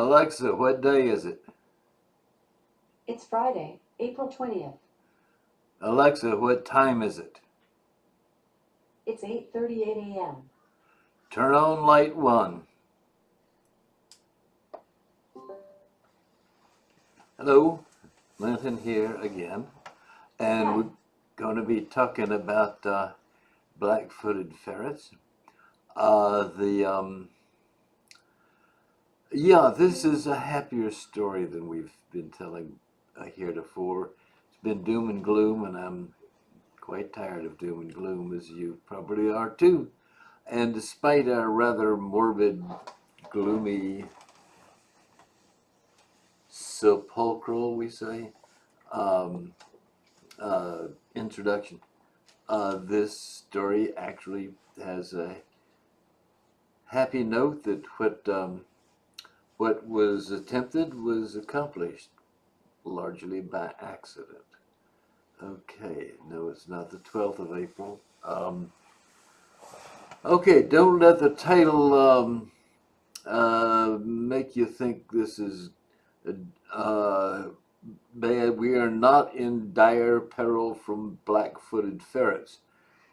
Alexa, what day is it? It's Friday, April 20th. Alexa, what time is it? It's 8:38 a.m. Turn on light 1. Hello, Linton here again. And Hi. we're going to be talking about black-footed ferrets. This is a happier story than we've been telling heretofore. It's been doom and gloom, and I'm quite tired of doom and gloom, as you probably are too. And despite our rather morbid, gloomy, sepulchral, we say, um, introduction, this story actually has a happy note that what was attempted was accomplished largely by accident. Okay, no, it's not the 12th of April. Okay, don't let the title make you think this is bad. We are not in dire peril from black-footed ferrets.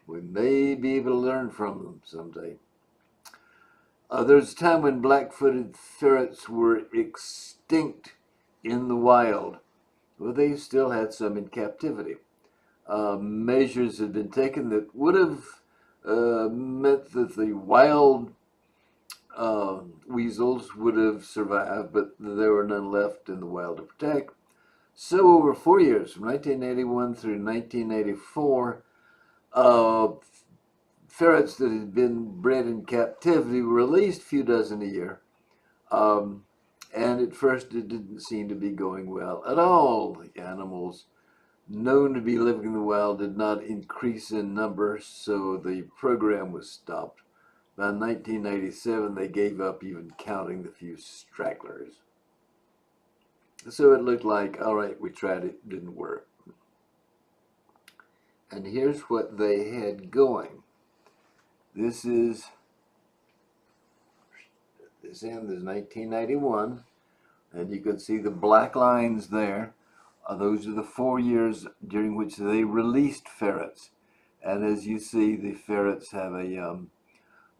We may be able to learn from them someday. There's a time when black-footed ferrets were extinct in the wild. Well, they still had some in captivity. Measures had been taken that would have meant that the wild weasels would have survived, but there were none left in the wild to protect. So over 4 years, from 1981 through 1984, ferrets that had been bred in captivity were released a few dozen a year. And at first it didn't seem to be going well at all. The animals known to be living in the wild did not increase in number, so the program was stopped. By 1997, they gave up even counting the few stragglers. So it looked like, all right, we tried it, didn't work. And here's what they had going. This end is 1991, and you can see the black lines there. Those are the 4 years during which they released ferrets. And as you see, the ferrets have a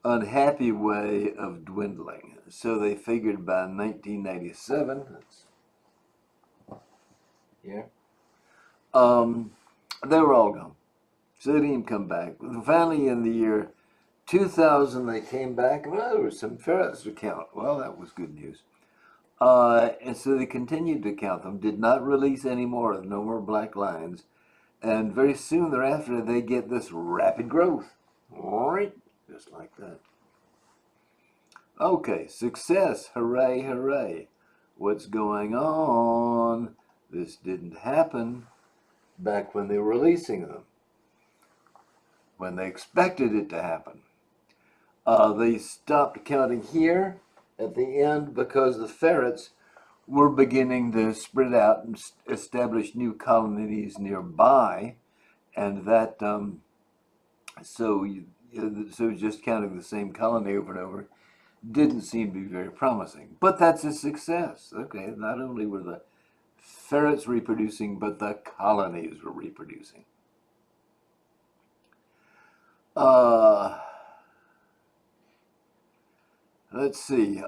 unhappy way of dwindling. So they figured by 1997, they were all gone. So they didn't come back. Finally, in the year 2000, they came back. Well, there were some ferrets to count. Well, that was good news. And so they continued to count them, did not release any more, no more black lines. And very soon thereafter, they get this rapid growth. Right? Just like that. Okay, success. Hooray, hooray. What's going on? This didn't happen back when they were releasing them, when they expected it to happen. They stopped counting here at the end because the ferrets were beginning to spread out and establish new colonies nearby, and that so just counting the same colony over and over didn't seem to be very promising. But that's a success. Okay, not only were the ferrets reproducing, but the colonies were reproducing. Let's see.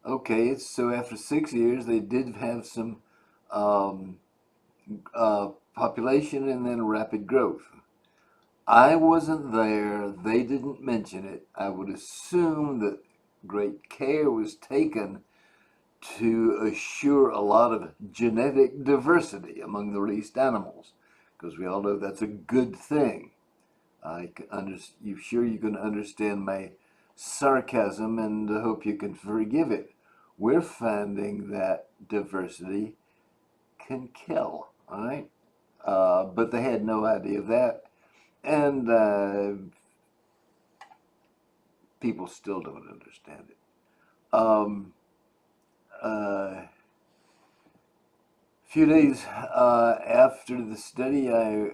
Okay, so after 6 years, they did have some population and then rapid growth. I wasn't there. They didn't mention it. I would assume that great care was taken to assure a lot of genetic diversity among the released animals, because we all know that's a good thing. You sure you can understand my sarcasm, and I hope you can forgive it. We're finding that diversity can kill, all right? But they had no idea of that, and people still don't understand it. A few days after the study, I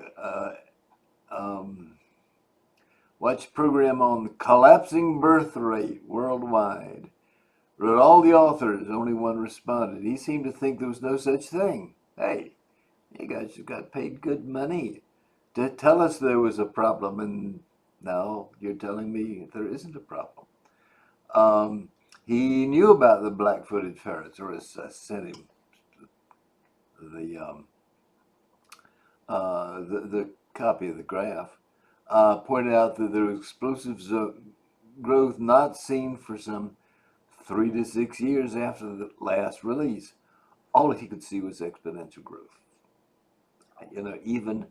watched a program on the collapsing birth rate worldwide. Read all the authors, only one responded. He seemed to think there was no such thing. Hey, you guys just got paid good money to tell us there was a problem, and now you're telling me there isn't a problem. He knew about the black-footed ferrets, or I sent him the, the copy of the graph. Pointed out that there was explosive growth not seen for some 3 to 6 years after the last release. All he could see was exponential growth. You know, even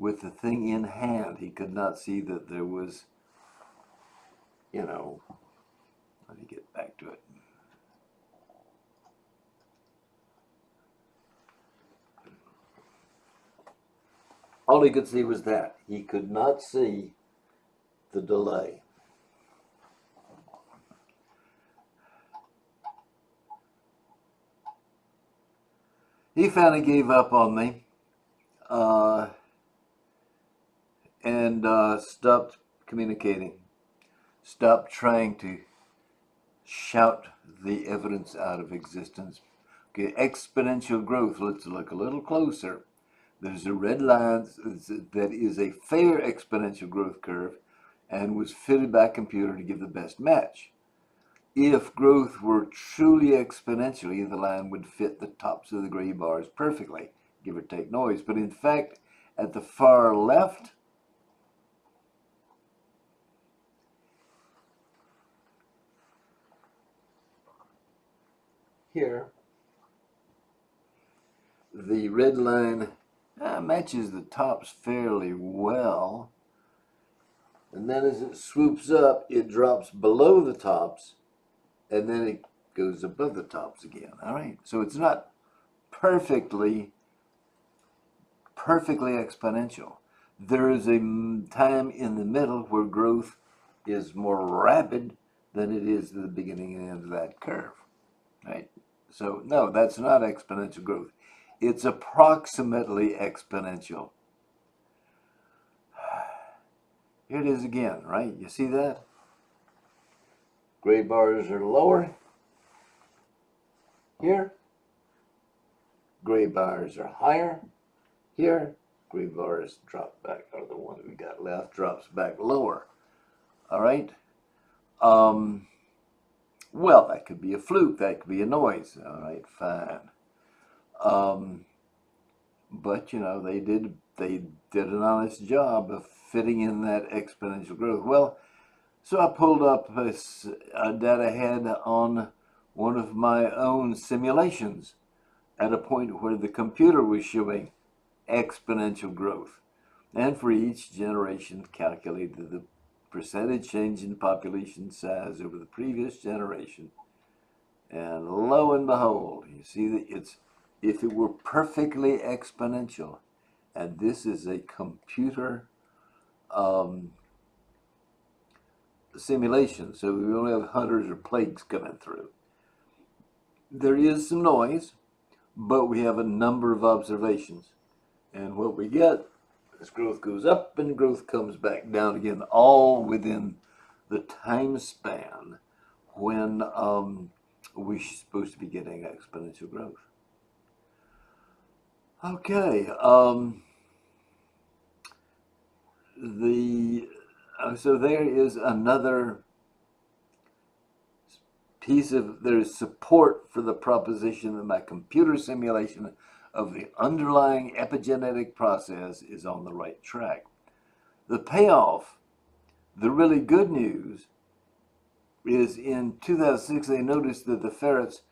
with the thing in hand, he could not see that there was, you know, let me get back to it. All he could see was that. He could not see the delay. He finally gave up on me and stopped communicating, stopped trying to shout the evidence out of existence. Okay, exponential growth. Let's look a little closer. There's a red line that is a fair exponential growth curve and was fitted by a computer to give the best match. If growth were truly exponentially, the line would fit the tops of the gray bars perfectly, give or take noise. But in fact, at the far left, here, the red line matches the tops fairly well. And then as it swoops up, it drops below the tops, and then it goes above the tops again. All right, so it's not perfectly exponential. There is a time in the middle where growth is more rapid than it is at the beginning and end of that curve, right? So no, that's not exponential growth. It's approximately exponential. Here it is again, right? You see that? Gray bars are lower. Here, gray bars are higher. Here, gray bars drop back, or the one we got left drops back lower. All right? Well, that could be a fluke. That could be a noise. All right, fine. But, you know, they did an honest job of fitting in that exponential growth. Well, so I pulled up a data head on one of my own simulations at a point where the computer was showing exponential growth. And for each generation, calculated the percentage change in population size over the previous generation. And lo and behold, you see that if it were perfectly exponential, and this is a computer simulation, so we only have hunters or plagues coming through. There is some noise, but we have a number of observations. And what we get is growth goes up and growth comes back down again, all within the time span when we're supposed to be getting exponential growth. Okay, so there is another piece of, there's support for the proposition that my computer simulation of the underlying epigenetic process is on the right track. The payoff, the really good news, is in 2006 they noticed that the ferrets,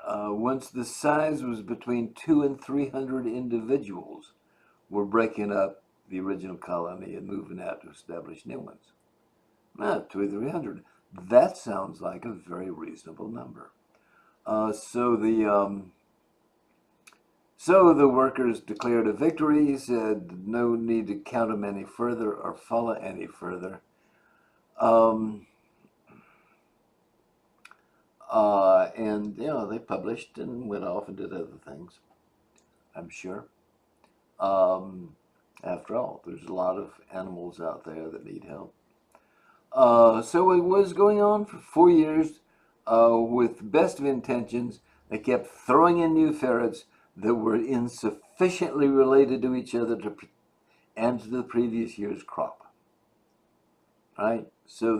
once the size was between 200 and 300 individuals, were breaking up the original colony and moving out to establish new ones. Now, 200 or 300. That sounds like a very reasonable number. So the workers declared a victory, said no need to count them any further or follow any further. And, you know, they published and went off and did other things, I'm sure. After all, there's a lot of animals out there that need help. So it was going on for 4 years with the best of intentions. They kept throwing in new ferrets that were insufficiently related to each other and to the previous year's crop. Right? So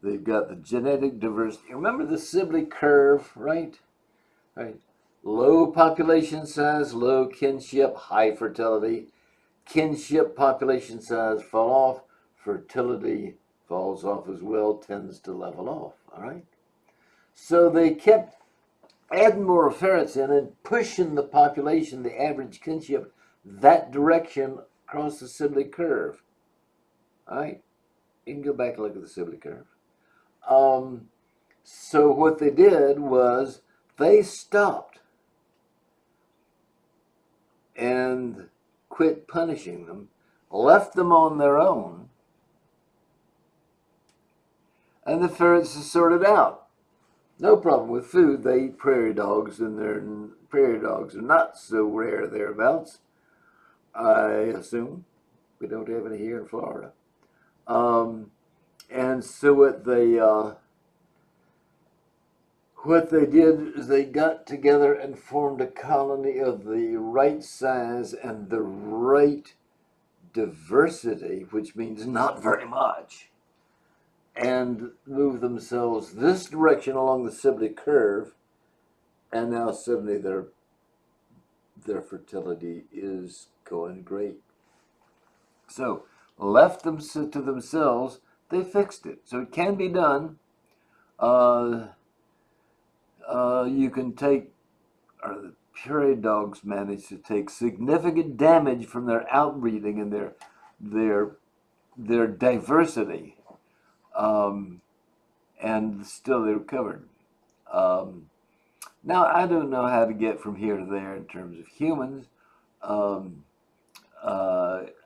they've got the genetic diversity. Remember the Sibley curve, right? Right. Low population size, low kinship, high fertility. Kinship population size fall off, fertility falls off as well, tends to level off. All right. So they kept adding more ferrets in and pushing the population, the average kinship, that direction across the Sibley curve. All right. You can go back and look at the Sibley curve. So what they did was they stopped and quit punishing them, left them on their own, and the ferrets are sorted out. No problem with food. They eat prairie dogs, and prairie dogs are not so rare thereabouts, I assume. We don't have any here in Florida. And so what they did is they got together and formed a colony of the right size and the right diversity, which means not very much, and moved themselves this direction along the Sibley curve, and now suddenly their fertility is going great. So left them to themselves, they fixed it. So it can be done. You can take, or the prairie dogs manage to take significant damage from their outbreeding and their diversity, and still they recovered. Now I don't know how to get from here to there in terms of humans.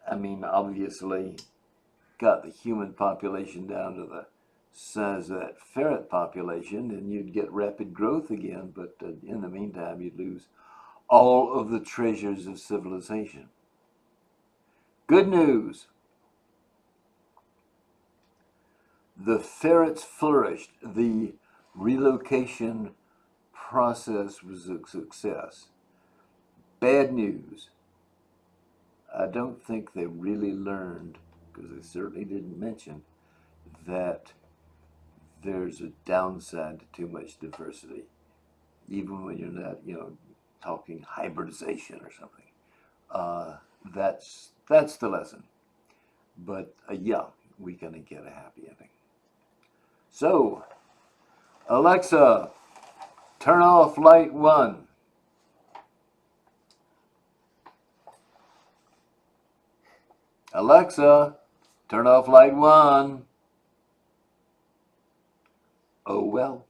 I mean, obviously, got the human population down to the size of that ferret population, and you'd get rapid growth again, but in the meantime, you'd lose all of the treasures of civilization. Good news. The ferrets flourished. The relocation process was a success. Bad news. I don't think they really learned, because they certainly didn't mention, that there's a downside to too much diversity, even when you're not, talking hybridization or something. That's the lesson. But yeah, we're gonna get a happy ending. So, Alexa, turn off light 1. Alexa, turn off light 1. Oh well.